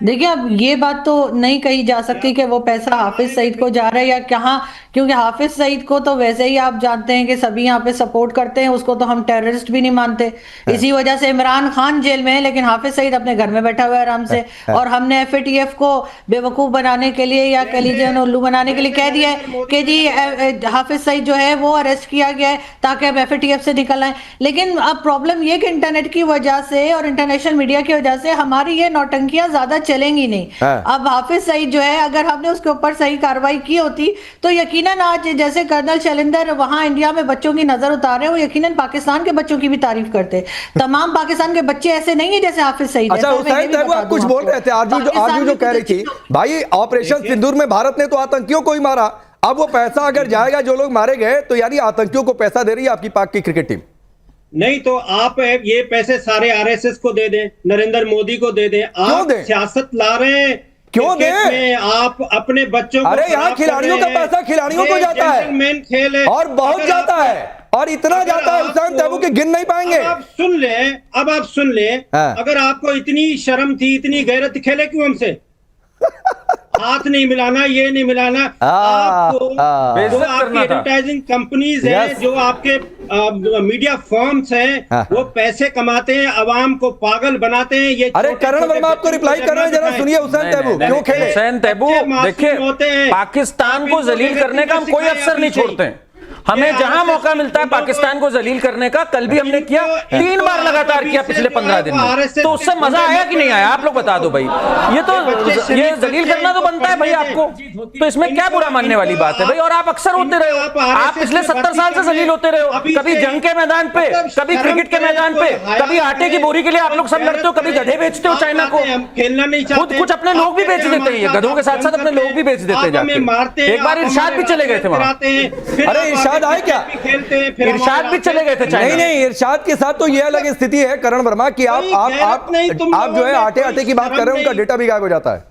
देखिए, अब ये बात तो नहीं कही जा सकती कि वो पैसा हाफिज सईद को जा रहा है या कहाँ, क्योंकि हाफिज सईद को तो वैसे ही आप जानते हैं कि सभी यहाँ पे सपोर्ट करते हैं, उसको तो हम टेररिस्ट भी नहीं मानते। इसी वजह से इमरान खान जेल में है, लेकिन हाफिज सईद अपने घर में बैठा हुआ है आराम से। और हमने एफएटीएफ को बेवकूफ बनाने के लिए या कह लीजिए उल्लू बनाने के लिए कह दिया है कि जी हाफिज सईद जो है वो अरेस्ट किया गया है ताकि हम एफएटीएफ से निकल आए। लेकिन अब प्रॉब्लम ये कि इंटरनेट की वजह से और इंटरनेशनल मीडिया की वजह से हमारी ये नौटंकियां ज्यादा चलेंगी नहीं। अब हाफिज सईद जो है, अगर हमने उसके ऊपर सही कार्रवाई की होती तो यकीनन आज जैसे कर्नल शैलेंद्र वहां इंडिया में बच्चों की नजर उतार रहे हैं, वो यकीनन पाकिस्तान के बच्चों की भी तारीफ करते। तमाम पाकिस्तान के बच्चे ऐसे नहीं है जैसे हाफिज सईद। अच्छा हुसैन साहब, आप कुछ बोल रहे थे, आरजू जो कह रही थी भाई ऑपरेशन सिंदूर में भारत ने तो आतंकियों को ही मारा, अब वो पैसा अगर जाएगा जो लोग मारे गए तो यानी आतंकियों को पैसा दे रही है आपकी पाक की क्रिकेट टीम। नहीं तो आप ये पैसे सारे आरएसएस को दे दें, नरेंद्र मोदी को दे दें। आप सियासत ला रहे हैं, क्यों दें? आप अपने बच्चों को, अरे यहाँ खिलाड़ियों का पैसा खिलाड़ियों को जाता है खेल है और बहुत जाता है, और इतना जाता है हुसैन साहब के गिन नहीं पाएंगे। अब आप सुन ले, अगर आपको इतनी शर्म थी, इतनी गैरत, खेले क्यों हमसे? हाथ नहीं मिलाना, ये नहीं मिलाना। आपको जो आपकी एडवर्टाइजिंग कंपनीज हैं, जो आपके मीडिया फर्म्स हैं, वो पैसे कमाते हैं, अवाम को पागल बनाते हैं। ये अरे करण वर्मा आपको रिप्लाई कर रहे हैं, जरा सुनिए हुसैन तैबू क्यों खेले। हुसैन तैबू देखिए, पाकिस्तान को जलील करने का हम कोई अवसर नहीं छोड़ते हैं। हमें जहां मौका मिलता है पाकिस्तान को जलील करने का, कल भी हमने किया, 3 बार लगातार किया पिछले 15 दिन में, तो उससे मजा आया कि नहीं आया? आप लोग बता दो भाई। ये जलील करना तो बनता है भाई आपको, तो इसमें क्या बुरा मानने वाली बात है भाई? और आप अक्सर होते रहे हो, आप पिछले 70 साल से जलील होते रहे हो, कभी जंग के मैदान पे, कभी क्रिकेट के मैदान पे, कभी आटे की बोरी के लिए आप लोग सब लड़ते हो, कभी गधे बेचते हो चाइना को, खुद कुछ अपने लोग भी बेच देते हैं, गधों के साथ साथ अपने लोग भी बेच देते हैं। एक बार इरशाद भी चले गए थे वहां। अरे इरशाद आए क्या? इरशाद भी चले गए थे चाइना। नहीं, इरशाद के साथ तो ये अलग स्थिति है करण वर्मा की, आप जो है आटे की बात कर रहे हैं, उनका डेटा भी गायब हो जाता है।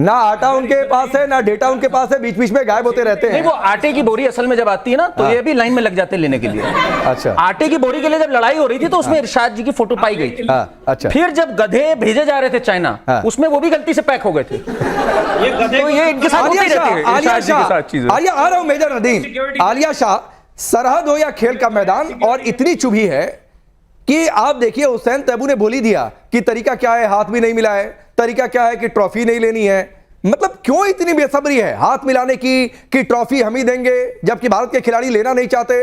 ना आटा उनके पास है, ना डेटा उनके पास है, बीच बीच में गायब होते रहते हैं। नहीं, वो आटे की बोरी असल में जब आती है ना, तो ये भी लाइन में लग जाते हैं लेने के लिए। अच्छा, आटे की बोरी के लिए जब लड़ाई हो रही थी तो उसमें इरशाद जी की फोटो पाई गई थी। अच्छा, फिर जब गधे भेजे जा रहे थे चाइना, उसमें वो भी गलती से पैक हो गए थे। तो ये इनके साथ होती रहती है, इरशाद जी के साथ चीजें। आलिया आ रहा हूं, मेजर नदीम, आलिया शाह, सरहद हो या खेल का मैदान, और इतनी चुभी है कि आप देखिए हुसैन तैबू ने बोल ही दिया कि तरीका क्या है, हाथ भी नहीं मिला है, तरीका क्या है कि ट्रॉफी नहीं लेनी है। मतलब क्यों इतनी बेसब्री है हाथ मिलाने की कि ट्रॉफी हम ही देंगे, जबकि भारत के खिलाड़ी लेना नहीं चाहते?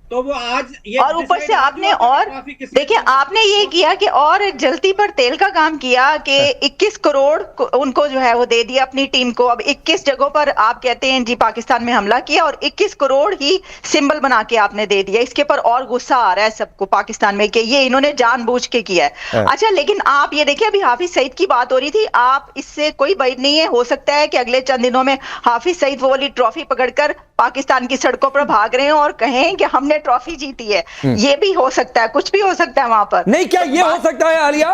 तो वो आज ये और ऊपर से आपने, और देखिए आपने ये किया कि और जलती पर तेल का काम किया कि 21 करोड़ उनको जो है वो दे दिया अपनी टीम को। अब 21 जगहों पर आप कहते हैं जी पाकिस्तान में हमला किया, और 21 करोड़ ही सिंबल बना के आपने दे दिया। इसके पर और गुस्सा आ रहा है सबको पाकिस्तान में कि ये इन्होंने जानबूझ के किया है। अच्छा, लेकिन आप ये देखिए, अभी हाफिज सईद की बात हो रही थी, आप इससे कोई बैर नहीं है, हो सकता है कि अगले चंद दिनों में हाफिज सईद वो वाली ट्रॉफी पकड़कर पाकिस्तान की सड़कों पर भाग रहे हैं और कहें कि हमने ट्रॉफी जीती है। ये भी हो सकता है, कुछ भी हो सकता है वहां पर। नहीं, क्या ये हो सकता है आलिया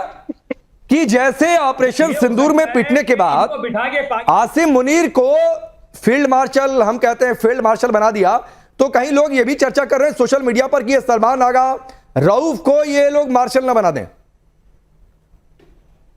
कि जैसे ऑपरेशन सिंदूर में पिटने के बाद आसिम मुनीर को फील्ड मार्शल, हम कहते हैं फील्ड मार्शल बना दिया, तो कहीं लोग ये भी चर्चा कर रहे हैं सोशल मीडिया पर कि सलमान आगा, रऊफ को ये लोग मार्शल ना बना दें?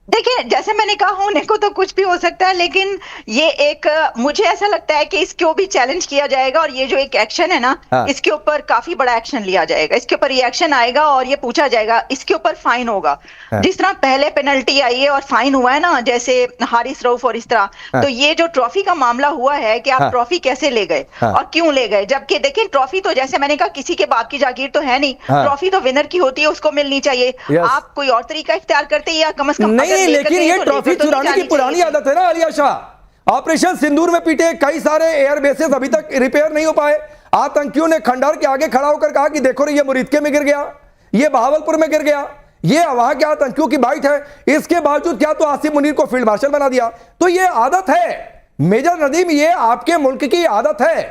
देखिए, जैसे मैंने कहा, होने को तो कुछ भी हो सकता है, लेकिन ये एक, मुझे ऐसा लगता है कि इसको भी चैलेंज किया जाएगा, और ये जो एक एक्शन है ना, इसके ऊपर काफी बड़ा एक्शन लिया जाएगा। इसके ऊपर रिएक्शन आएगा और ये पूछा जाएगा, इसके ऊपर फाइन होगा। जिस तरह पहले पेनल्टी आई है और फाइन हुआ है ना, जैसे हारिस रऊफ और इस तरह, तो ये जो ट्रॉफी का मामला हुआ है कि आप ट्रॉफी कैसे ले गए और क्यों ले गए, जबकि देखिए ट्रॉफी तो जैसे मैंने कहा किसी के बाप की जागीर तो है नहीं, ट्रॉफी तो विनर की होती है, उसको मिलनी चाहिए। आप कोई और तरीका इख्तियार करते या कम से कम, लेकिन ये ट्रॉफी चुराने की पुरानी आदत है ना आलिया शाह। ऑपरेशन सिंदूर में पीटे कई सारे एयर बेसेस अभी तक रिपेयर नहीं हो पाए। आतंकियों ने खंडार के आगे खड़ा होकर कहा कि देखो रे, ये मुरीदके में गिर गया, ये बहावलपुर में गिर गया, ये वहां के आतंकियों की बाइट है। इसके बावजूद क्या तो आसिम मुनीर को फील्ड मार्शल बना दिया। तो ये आदत है मेजर नदीम, ये आपके मुल्क की आदत है,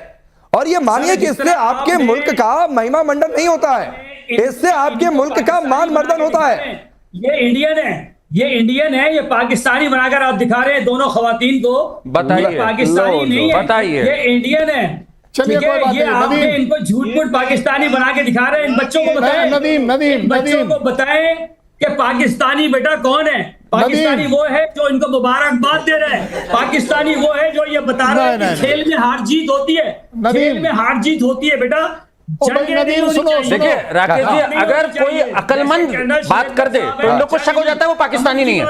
और ये मानिए कि इससे आपके मुल्क का महिमा मंडन नहीं होता है, इससे आपके मुल्क का मान मर्दन होता है। ये इंडियन है, ये इंडियन है, ये पाकिस्तानी बनाकर आप दिखा रहे हैं दोनों खवातीन को। बताइए, पाकिस्तानी नहीं है, बताइए, ये इंडियन है। चलिए, ये आपने इनको झूठ पाकिस्तानी बना के दिखा रहे हैं। इन बच्चों को बताएं, बच्चों को बताएं कि पाकिस्तानी बेटा कौन है। पाकिस्तानी वो है जो इनको मुबारकबाद दे रहे हैं, पाकिस्तानी वो है जो ये बता रहे हैं कि खेल में हार जीत होती है, खेल में हार जीत होती है बेटा। देखिए राकेश जी, अगर कोई अकलमंद बात कर दे तो इन लोग को शक हो जाता है वो पाकिस्तानी नहीं है।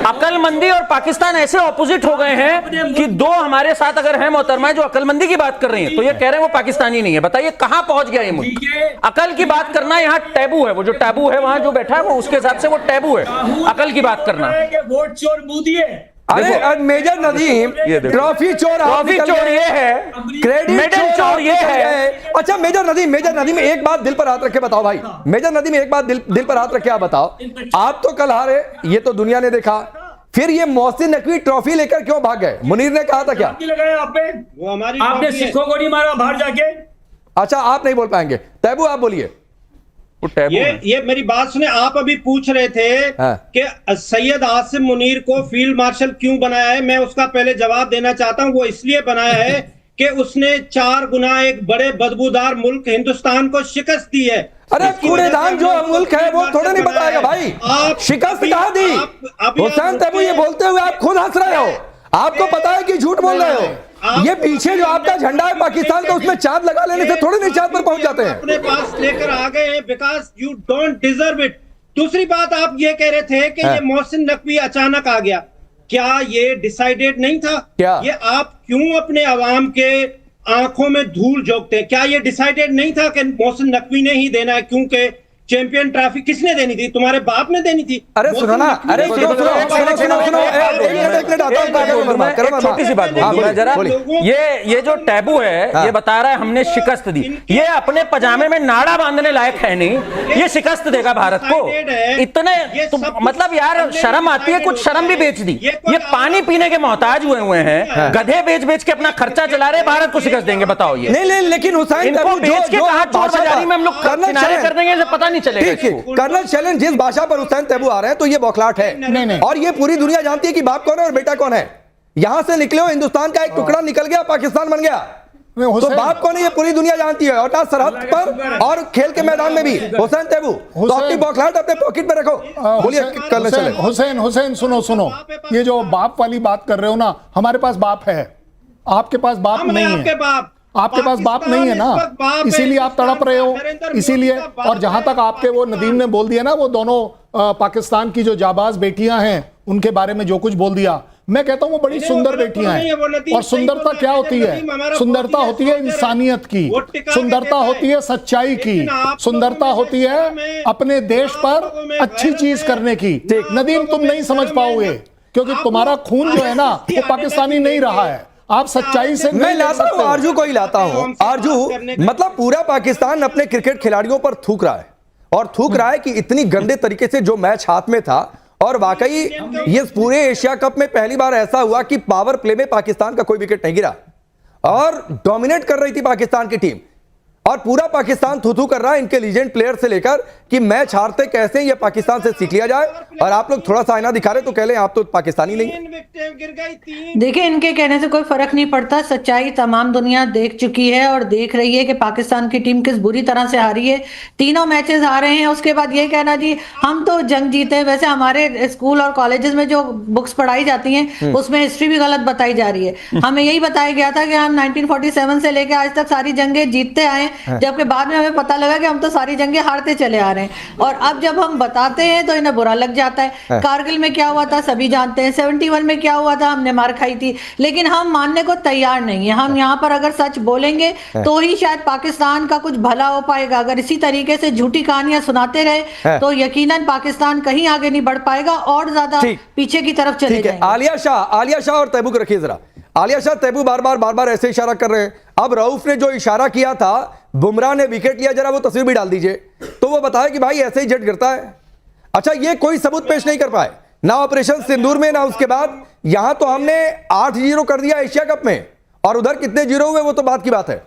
अकलमंदी और पाकिस्तान ऐसे ऑपोजिट हो गए हैं कि दो हमारे साथ अगर हैं मोहतरमा जो अकलमंदी की बात कर रही हैं तो ये कह रहे हैं वो पाकिस्तानी नहीं है। बताइए कहां पहुंच गया ये मुल्क। अकल की बात करना यहाँ टैबू है, वो जो टैबू है वहां जो बैठा है वो उसके हिसाब से वो टैबू है अकल की बात करना। वोट चोर मोदी है। अरे मेजर नदीम, ट्रॉफी चोर ये है, क्रेडिट चोर ये है। अच्छा मेजर नदीम एक बात दिल पर हाथ रख के बताओ भाई, मेजर नदीम एक बात दिल पर हाथ रख के आप बताओ, आप तो कल हारे, ये तो दुनिया ने देखा, फिर ये मोहसिन नकवी ट्रॉफी लेकर क्यों भाग गए? मुनीर ने कहा था क्या? वो हमारी आपने सिखों को नहीं मारा बाहर जाके? अच्छा आप नहीं बोल पाएंगे, तैबू आप बोलिए। ये मेरी बात सुने, आप अभी पूछ रहे थे कि सैयद आसिम मुनीर को फील्ड मार्शल क्यों बनाया है। मैं उसका पहले जवाब देना चाहता हूं। वो इसलिए बनाया है कि उसने 4 गुना एक बड़े बदबूदार मुल्क हिंदुस्तान को शिकस्त दी है। अरे कूड़ेदान जो मुल्क है वो थोड़ा नहीं बताएगा भाई, शिकस्त कहाँ दी? हुसैन तैबू ये बोलते हुए आप खुद हंस रहे हो, आपको पता है कि झूठ बोल रहे हो। ये पीछे जो आपका झंडा है पाकिस्तान का, उसमें चांद लगा लेने से थोड़ी नहीं चांद पर पहुंच जाते हैं। अपने पास लेकर आ गए हैं because you don't deserve it. दूसरी बात आप ये कह रहे थे कि ये मोहसिन नकवी अचानक आ गया, क्या ये डिसाइडेड नहीं था? क्या ये आप क्यों अपने अवाम के आंखों में धूल झोंकते हैं? क्या ये डिसाइडेड नहीं था कि मोहसिन नकवी ने ही देना है? क्योंकि चैंपियन ट्रॉफी किसने देनी थी? तुम्हारे बाप ने देनी थी। अरे सुनो ना, अरे सुनो, छोटी सी बात बोलूं जरा। ये जो टैबू है ये बता रहा है हमने शिकस्त दी, ये अपने पजामे में नाड़ा बांधने लायक है नहीं, ये शिकस्त देगा भारत को। इतने मतलब यार शर्म आती है, कुछ शर्म भी बेच दी। ये पानी पीने के मोहताज हुए हैं, गधे बेच बेच के अपना खर्चा चला रहे, भारत को शिकस्त देंगे? बताओ ये नहीं, लेकिन हुसैन इनको बेच के कहा चोर बाजारी में हम लोग किनारे कर देंगे, पता नहीं चलेगा। कर्नल चैलेंज जिस भाषा पर हुसैन तैबू आ रहे हैं तो ये बौखलाहट है। नहीं। और ये पूरी दुनिया जानती है कि बाप कौन है और बेटा कौन है। यहां से निकले हो, हिंदुस्तान का एक टुकड़ा निकल गया, पाकिस्तान बन गया, तो बाप कौन है ये पूरी दुनिया जानती है। और ना सरहद पर और खेल के मैदान में भी हुसैन तैबू, तो अपनी बौखलाहट अपने पॉकेट में रखो। बोलिए कर्नल चैलेंज। हुसैन सुनो, ये जो बाप वाली बात कर रहे हो ना, हमारे पास बाप है, आपके पास बाप नहीं है। आपके पास बाप नहीं है ना, इसीलिए आप तड़प रहे हो, इसीलिए। और जहां तक आपके वो नदीम ने बोल दिया ना, वो दोनों पाकिस्तान की जो जाबाज बेटियां हैं उनके बारे में जो कुछ बोल दिया, मैं कहता हूं वो बड़ी सुंदर बेटियां हैं। और सुंदरता क्या होती है? सुंदरता होती है इंसानियत की, सुंदरता होती है सच्चाई की, सुंदरता होती है अपने देश पर अच्छी चीज करने की। नदीम तुम नहीं समझ पाओगे क्योंकि तुम्हारा खून जो है ना वो पाकिस्तानी नहीं रहा है। आप सच्चाई से मैं लाता हूं, आरजू को ही लाता हूं। आरजू मतलब पूरा पाकिस्तान अपने क्रिकेट खिलाड़ियों पर थूक रहा है, और थूक रहा है कि इतनी गंदे तरीके से जो मैच हाथ में था। और वाकई ये पूरे एशिया कप में पहली बार ऐसा हुआ कि पावर प्ले में पाकिस्तान का कोई विकेट नहीं गिरा और डोमिनेट कर रही थी पाकिस्तान की टीम। और पूरा पाकिस्तान थू कर रहा है इनके लीजेंड प्लेयर से लेकर कि मैच हारते कैसे, ये पाकिस्तान से सीख लिया जाए। और आप लोग थोड़ा सा आईना दिखा रहे तो कह लें आप तो पाकिस्तानी नहीं। देखिए इनके कहने से कोई फर्क नहीं पड़ता, सच्चाई तमाम दुनिया देख चुकी है और देख रही है कि पाकिस्तान की टीम किस बुरी तरह से हारी है। तीनों मैचेस हारे हैं, उसके बाद ये कहना जी हम तो जंग जीते। वैसे हमारे स्कूल और कॉलेजेस में जो बुक्स पढ़ाई जाती हैं उसमें हिस्ट्री भी गलत बताई जा रही है। हमें यही बताया गया था कि हम 1947 से लेकर आज तक सारी जंगें जीतते आए, जबकि बाद में हमें पता लगा कि हम तो सारी जंगें हारते चले आ रहे हैं। और अब जब हम बताते हैं तो इन्हें बुरा लग जाता है। कारगिल में क्या हुआ था सभी जानते हैं, 71 में क्या हुआ था, हमने मार खाई थी, लेकिन हम मानने को तैयार नहीं है। हम यहाँ पर अगर सच बोलेंगे तो ही शायद पाकिस्तान का कुछ भला हो पाएगा। अगर इसी तरीके से झूठी कहानियां सुनाते रहे तो यकीनन पाकिस्तान कहीं आगे नहीं बढ़ पाएगा और ज्यादा पीछे की तरफ चले जाएंगे। आलिया शाह और तैबू को रखिए जरा। आलिया शाह, तैबू बार बार ऐसे इशारा कर रहे हैं। अब रऊफ ने जो इशारा किया था, बुमराह ने विकेट लिया, जरा वो तस्वीर भी डाल दीजिए तो वो बताया कि भाई ऐसे ही जेट गिरता है। अच्छा, ये कोई सबूत पेश नहीं कर पाए ना ऑपरेशन सिंदूर में ना उसके बाद। यहां तो हमने 8-0 कर दिया एशिया कप में, और उधर कितने जीरो हुए वो तो बात की बात है।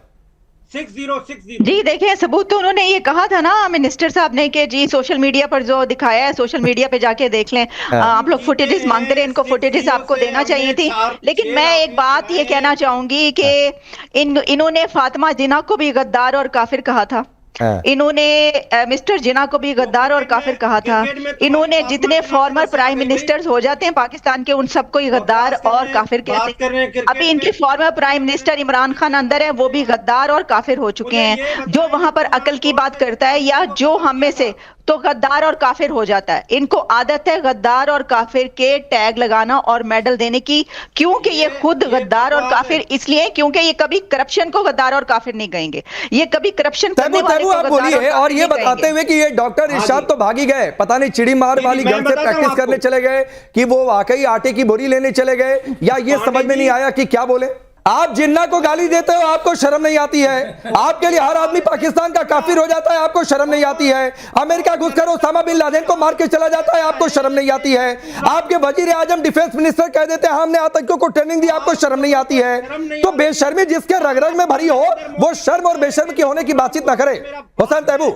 6-0 जी देखिए, सबूत तो उन्होंने ये कहा था ना मिनिस्टर साहब ने कि जी सोशल मीडिया पर जो दिखाया है, सोशल मीडिया पे जाके देख लें। आप लोग फुटेजेस मांगते रहे, इनको फुटेजेस आपको देना चाहिए थी। लेकिन मैं एक बात ये कहना चाहूंगी कि इन्होंने फातिमा जिन्ना को भी गद्दार और काफिर कहा था। इन्होंने मिस्टर जिन्ना को भी गद्दार और काफिर कहा था। इन्होंने जितने फॉर्मर प्राइम मिनिस्टर्स हो जाते हैं पाकिस्तान के, उन सबको ही गद्दार और काफिर कहते हैं। अभी इनके former prime minister Imran Khan अंदर है, वो भी गद्दार और काफिर हो चुके हैं। जो वहां पर अकल की बात करता है या जो हम में से, तो गद्दार और काफिर हो जाता है। इनको आदत है गद्दार और काफिर के टैग लगाना और मेडल देने की, क्योंकि ये खुद गद्दार और काफिर इसलिए क्योंकि ये कभी करप्शन को गद्दार और काफिर नहीं कहेंगे, ये कभी करप्शन करने वाले को गद्दार और काफिर और ये बताते हुए कि ये डॉक्टर इरशाद तो भागी गए, पता नहीं चिड़ी मार वाली गन से प्रैक्टिस करने चले गए कि वो वाकई आटे की बोरी लेने चले गए, या ये समझ में नहीं आया कि क्या बोले। आप जिन्ना को गाली देते हो, आपको शर्म नहीं आती है? आपके लिए हर आदमी पाकिस्तान का काफिर हो जाता है, आपको शर्म नहीं आती है? अमेरिका घुसकर ओसामा बिन लादेन को मार के चला जाता है, आपको शर्म नहीं आती है? आपके वजीर आजम डिफेंस मिनिस्टर कह देते हैं हमने आतंकियों को ट्रेनिंग दी, आपको शर्म नहीं आती है? तो बेशर्मी जिसके रग रग में भरी हो, वो शर्म और बेशर्म के होने की बातचीत ना करे। हुसैन तैयबू,